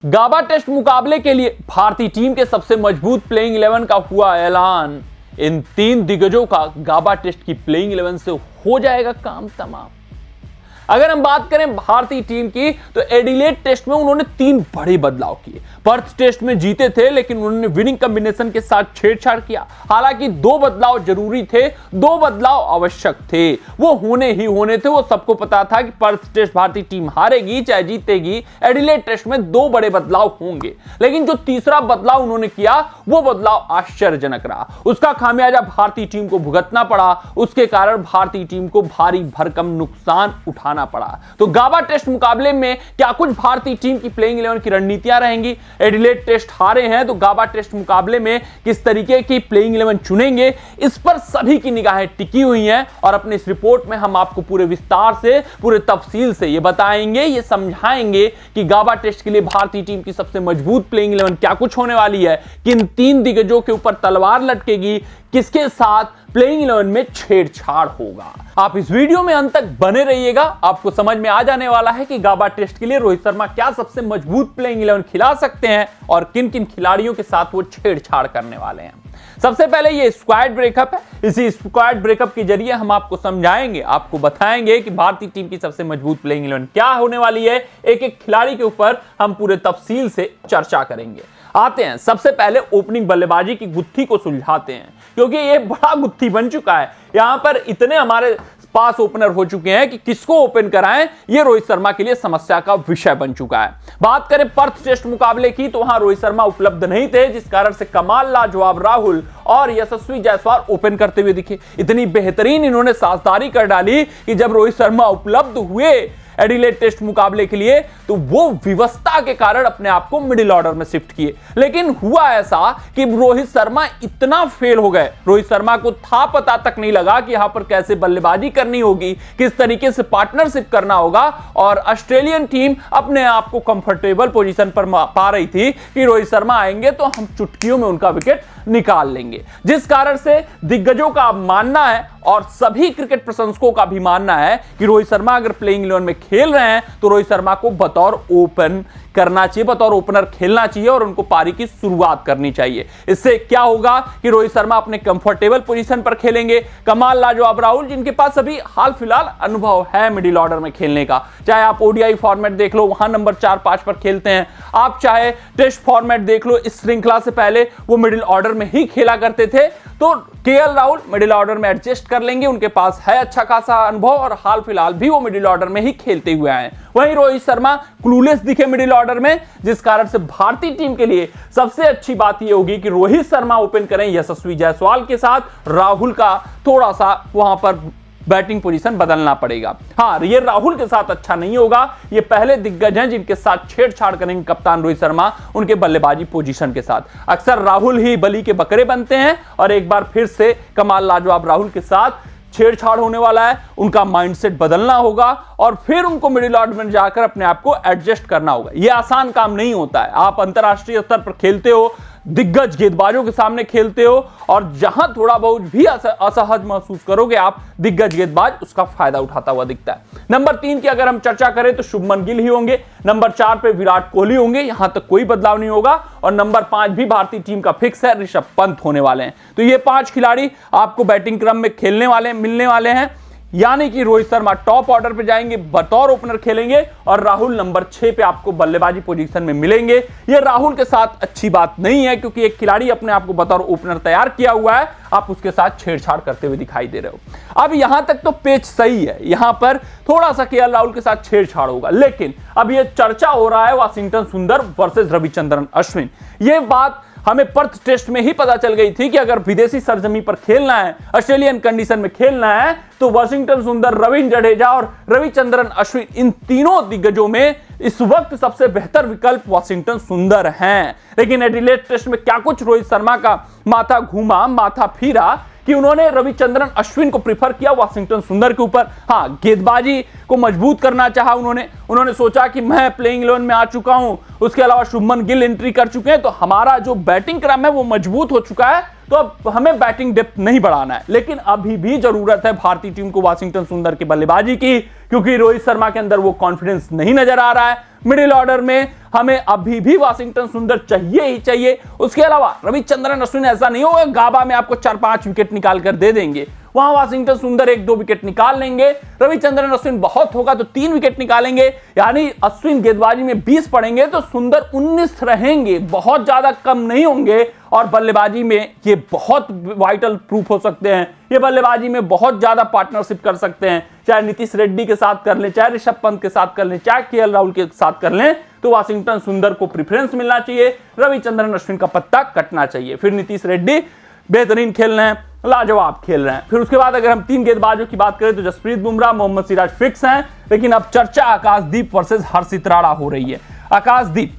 गाबा test मुकाबले के लिए भारतीय टीम के सबसे मजबूत प्लेइंग 11 का हुआ ऐलान। इन 3 दिग्गजों का गाबा टेस्ट की प्लेइंग 11 से हो जाएगा काम तमाम। अगर हम बात करें भारतीय टीम की तो एडिलेड टेस्ट में उन्होंने 3 बड़े बदलाव किए। पर्थ टेस्ट में जीते थे लेकिन उन्होंने विनिंग कॉम्बिनेशन के साथ छेड़छाड़ किया। हालांकि 2 बदलाव जरूरी थे, 2 बदलाव आवश्यक थे, वो होने ही होने थे। वो सबको पता था कि पर्थ टेस्ट भारतीय टीम हारेगी चाहे जीतेगी, एडिलेड टेस्ट में 2 बड़े बदलाव होंगे। लेकिन जो तीसरा बदलाव उन्होंने किया वो बदलाव आश्चर्यजनक रहा। उसका खामियाजा भारतीय टीम को भुगतना पड़ा। उसके कारण भारतीय टीम को भारी भरकम नुकसान उठाना पड़ा। तो गाबा टेस्ट मुकाबले में क्या कुछ भारतीय टीम की प्लेइंग 11 की रणनीतियां रहेंगी? एडिलेड टेस्ट हारे हैं तो गाबा टेस्ट मुकाबले में किस तरीके की प्लेइंग 11 चुनेंगे, इस पर सभी की निगाहें टिकी हुई हैं। और अपने इस रिपोर्ट में हम आपको पूरे विस्तार से, पूरे तफसील से ये बताएंगे, ये समझाएंगे कि गाबा टेस्ट के लिए भारतीय टीम की सबसे मजबूत प्लेइंग 11 क्या कुछ होने वाली है, किन 3 दिग्गजों के ऊपर तलवार लटकेगी, किसके साथ प्लेइंग 11 में छेड़छाड़ होगा। आप इस वीडियो में अंत तक बने रहिएगा। आपको समझ में आ जाने वाला है कि गाबा टेस्ट के लिए रोहित शर्मा क्या सबसे मजबूत प्लेइंग 11 खिला सकते हैं और किन किन खिलाड़ियों के साथ वो छेड़छाड़ करने वाले हैं। सबसे पहले ये स्क्वाड ब्रेकअप है। इसी स्क्वाड ब्रेकअप के जरिए हम आपको समझाएंगे, आपको बताएंगे कि भारतीय टीम की सबसे मजबूत प्लेइंग 11 क्या होने वाली है। एक एक खिलाड़ी के ऊपर हम पूरे तफसील से चर्चा करेंगे। आते हैं सबसे पहले ओपनिंग बल्लेबाजी की गुत्थी को सुलझाते हैं, क्योंकि ये बड़ा गुत्थी बन चुका है। यहां पर इतने हमारे पास ओपनर हो चुके हैं कि किसको ओपन कराएं ये रोहित शर्मा के लिए समस्या का विषय बन चुका है। बात करें पर्थ टेस्ट मुकाबले की तो वहां रोहित शर्मा उपलब्ध नहीं थे, जिस कारण से कमाल लाजवाब राहुल और यशस्वी जायसवाल ओपन करते हुए दिखे। इतनी बेहतरीन इन्होंने साझेदारी कर डाली कि जब रोहित शर्मा उपलब्ध हुए एडिलेड टेस्ट मुकाबले के लिए तो वो विवस्था के कारण अपने आप को मिडिल ऑर्डर में शिफ्ट किए। लेकिन हुआ ऐसा कि रोहित शर्मा इतना फेल हो गए, रोहित शर्मा को था पता तक नहीं लगा कि यहां पर कैसे बल्लेबाजी करनी होगी, किस तरीके से पार्टनरशिप करना होगा। और ऑस्ट्रेलियन टीम अपने आप को कंफर्टेबल पोजीशन पर पा रही थी कि रोहित शर्मा आएंगे तो हम चुटकियों में उनका विकेट निकाल लेंगे। जिस कारण से दिग्गजों का मानना है और सभी क्रिकेट प्रशंसकों का भी मानना है कि रोहित शर्मा अगर प्लेइंग 11 में खेल रहे हैं तो रोहित शर्मा को बतौर ओपन करना चाहिए, बतौर ओपनर खेलना चाहिए और उनको पारी की शुरुआत करनी चाहिए। इससे क्या होगा कि रोहित शर्मा अपने कंफर्टेबल पोजीशन पर खेलेंगे। कमाल लाजवाब राहुल, जिनके पास अभी हाल फिलहाल अनुभव है मिडिल ऑर्डर में खेलने का, चाहे आप ओडीआई फॉर्मेट देख लो, वहां नंबर 4-5 पर खेलते हैं, आप चाहे टेस्ट फॉर्मेट देख लो, इस श्रृंखला से पहले वो मिडिल ऑर्डर में ही खेला करते थे। तो केएल राहुल मिडिल ऑर्डर में एडजस्ट कर लेंगे, उनके पास है अच्छा खासा अनुभव और हाल फिलहाल भी वो मिडिल ऑर्डर में ही खेलते हुए आए। वहीं रोहित शर्मा क्लूलेस दिखे मिडिल ऑर्डर में, जिस कारण से भारतीय टीम के लिए सबसे अच्छी बात यह होगी कि रोहित शर्मा ओपन करें यशस्वी जायसवाल के साथ, राहुल का थोड़ा सा वहां पर बैटिंग पोजीशन बदलना पड़ेगा। हाँ, ये राहुल के साथ अच्छा नहीं होगा। ये पहले दिग्गज हैं जिनके साथ छेड़छाड़ करेंगे कप्तान रोहित शर्मा उनके बल्लेबाजी पोजीशन के साथ। अक्सर राहुल ही बली के बकरे बनते हैं और एक बार फिर से कमाल लाजवाब राहुल के साथ छेड़छाड़ होने वाला है। उनका माइंडसेट बदलना होगा और फिर उनको मिडिल ऑर्डर में जाकर अपने आप को एडजस्ट करना होगा। यह आसान काम नहीं होता है। आप अंतरराष्ट्रीय स्तर पर खेलते हो, दिग्गज गेंदबाजों के सामने खेलते हो और जहां थोड़ा बहुत भी असहज महसूस करोगे आप, दिग्गज गेंदबाज उसका फायदा उठाता हुआ दिखता है। नंबर 3 की अगर हम चर्चा करें तो शुभमन गिल ही होंगे। नंबर 4 पे विराट कोहली होंगे, यहां तक कोई बदलाव नहीं होगा। और नंबर 5 भी भारतीय टीम का फिक्स है, ऋषभ पंत होने वाले हैं। तो ये 5 खिलाड़ी आपको बैटिंग क्रम में खेलने वाले मिलने वाले हैं। यानी कि रोहित शर्मा टॉप ऑर्डर पे जाएंगे, बतौर ओपनर खेलेंगे और राहुल नंबर 6 पे आपको बल्लेबाजी पोजीशन में मिलेंगे। ये राहुल के साथ अच्छी बात नहीं है, क्योंकि एक खिलाड़ी अपने आप को बतौर ओपनर तैयार किया हुआ है, आप उसके साथ छेड़छाड़ करते हुए दिखाई दे रहे हो। अब यहां तक तो पेच सही है, यहां पर थोड़ा सा केएल राहुल के साथ छेड़छाड़ होगा। लेकिन अब यह चर्चा हो रहा है वाशिंगटन सुंदर वर्सेस रविचंद्रन अश्विन। यह बात हमें पर्थ टेस्ट में ही पता चल गई थी कि अगर विदेशी सरजमी पर खेलना है, ऑस्ट्रेलियन कंडीशन में खेलना है, तो वाशिंगटन सुंदर, रविंद्र जडेजा और रविचंद्रन अश्विन, इन तीनों दिग्गजों में इस वक्त सबसे बेहतर विकल्प वाशिंगटन सुंदर हैं। लेकिन एडिलेड टेस्ट में क्या कुछ रोहित शर्मा का माथा घूमा, माथा फिरा कि उन्होंने रविचंद्रन अश्विन को प्रीफर किया वाशिंगटन सुंदर के ऊपर। हाँ, गेंदबाजी को मजबूत करना चाहा उन्होंने सोचा कि मैं प्लेइंग 11 में आ चुका हूं, उसके अलावा शुभमन गिल एंट्री कर चुके हैं, तो हमारा जो बैटिंग क्रम है वो मजबूत हो चुका है, तो अब हमें बैटिंग डेप्थ नहीं बढ़ाना है। लेकिन अभी भी जरूरत है भारतीय टीम को वाशिंगटन सुंदर की बल्लेबाजी की, क्योंकि रोहित शर्मा के अंदर वो कॉन्फिडेंस नहीं नजर आ रहा है। मिडिल ऑर्डर में हमें अभी भी वाशिंगटन सुंदर चाहिए ही चाहिए। उसके अलावा रविचंद्रन अश्विन ऐसा नहीं होगा गाबा में आपको 4-5 विकेट निकाल कर दे देंगे, वहां वाशिंगटन सुंदर 1-2 विकेट निकाल लेंगे। रविचंद्रन अश्विन बहुत होगा तो 3 विकेट निकालेंगे, यानी अश्विन गेंदबाजी में 20 पड़ेंगे तो सुंदर 19 रहेंगे, बहुत ज्यादा कम नहीं होंगे। और बल्लेबाजी में ये बहुत वाइटल प्रूफ हो सकते हैं, ये बल्लेबाजी में बहुत ज्यादा पार्टनरशिप कर सकते हैं, चाहे नीतीश रेड्डी के साथ कर लें, चाहे ऋषभ पंत के साथ कर लें, चाहे केएल राहुल के साथ कर लें, तो वाशिंगटन सुंदर को प्रेफरेंस मिलना चाहिए, रविचंद्रन अश्विन का पत्ता कटना चाहिए। फिर नीतीश रेड्डी बेहतरीन खेल रहे हैं, लाजवाब खेल रहे हैं। फिर उसके बाद अगर हम 3 गेंदबाजों की बात करें तो जसप्रीत बुमराह, मोहम्मद सिराज फिक्स हैं, लेकिन अब चर्चा आकाशदीप वर्सेस हर्षित राणा हो रही है। आकाशदीप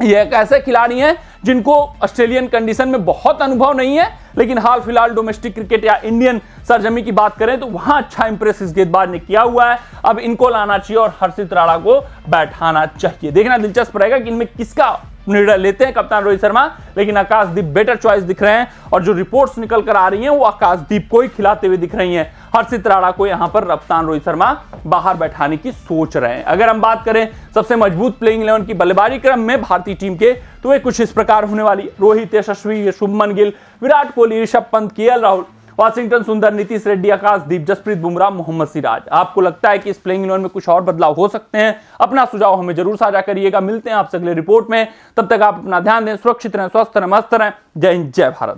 ये एक ऐसे खिलाड़ी हैं जिनको ऑस्ट्रेलियन कंडीशन में बहुत अनुभव नहीं है, लेकिन हाल फिलहाल डोमेस्टिक क्रिकेट या इंडियन सरजमी की बात करें तो वहां अच्छा इंप्रेस इस गेंदबाज ने किया हुआ है। अब इनको लाना चाहिए और हर्षित राणा को बैठाना चाहिए। देखना दिलचस्प रहेगा कि इनमें किसका निर्णय लेते हैं कप्तान रोहित शर्मा, लेकिन आकाशदीप बेटर चॉइस दिख रहे हैं और जो रिपोर्ट्स निकल कर आ रही हैं वो आकाशदीप को ही खिलाते हुए दिख रही हैं। हर्षित राणा को यहां पर कप्तान रोहित शर्मा बाहर बैठाने की सोच रहे हैं। अगर हम बात करें सबसे मजबूत प्लेइंग 11 की बल्लेबाजी क्रम में भारतीय टीम के, तो वे कुछ इस प्रकार होने वाली: रोहित, यशस्वी, शुभमन गिल, विराट कोहली, ऋषभ पंत, केएल राहुल, वाशिंगटन सुंदर, नीतीश रेड्डी, आकाशदीप, जसप्रीत बुमराह, मोहम्मद सिराज। आपको लगता है कि इस प्लेइंग 11 में कुछ और बदलाव हो सकते हैं? अपना सुझाव हमें जरूर साझा करिएगा। मिलते हैं आपसे अगले रिपोर्ट में, तब तक आप अपना ध्यान दें, सुरक्षित रहें, स्वस्थ रहें, मस्त रहें। जय हिंद, जय भारत।